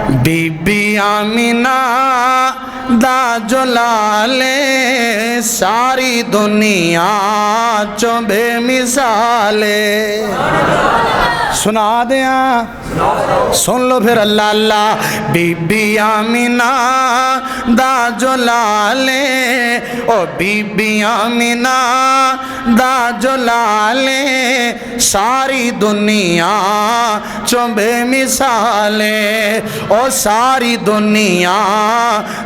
be be Amina دا جلالے ساری دنیا چوں بے مثالے سنا دیا سن لو پھر اللہ اللہ بی بی آمینہ دا جلالے او بی بی آمینہ دا جلالے ساری دنیا چوں بے مثالے او ساری دنیا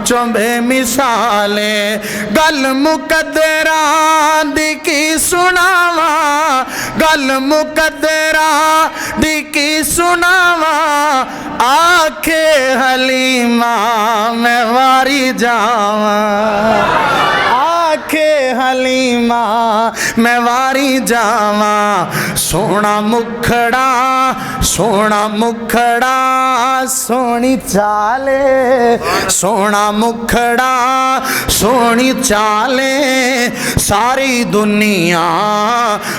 چوں بے مثالے گل مقدران دی کی سناوا گل مقدران دی کی سناوا آکھے حلیمہ میں واری جاواں آکھے حلیمہ میں واری جاواں سونا مکھڑا سونی چالے سونا مکھڑا سونی چالے ساری دنیا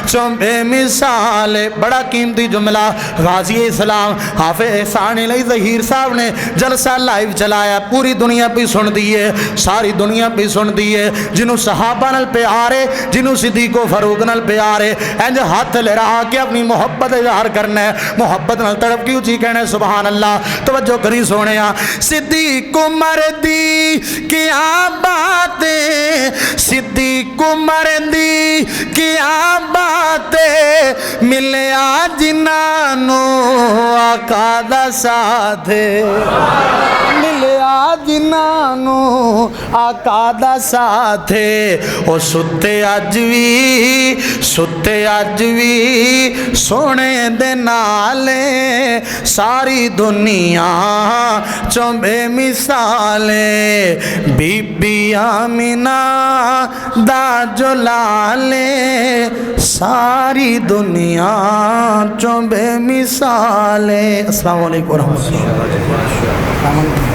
چوں بے مثالے بڑا قیمتی جملہ غازی اسلام حافظ احسان علی ظہیر صاحب نے جلسہ لائیو چلایا پوری دنیا پہ سن دیئے ساری دنیا پہ سن دیئے جنہوں صحابہ نال پیارے جنہوں صدیق و فاروق نال پیارے انج ہاتھ لے رہا کہ اپنی محبت اظہار کرنا ہے محبت نال تڑپ کی اچھی کہنا ہے سبحان اللہ توجہ کری سونے صدیق عمر دی کیا باتیں صدیق عمر دی کیا باتیں ملیا جنانو آقا دا ساتھ ملیا جنانو آقا دا ساتھ او ستے اج وی سونے دے نالے ساری دنیا چوں بے مثالے بی بی آمینہ دا جلالے ساری دنیا چوں بے مثالے السلام علیکم ورحمۃ اللہ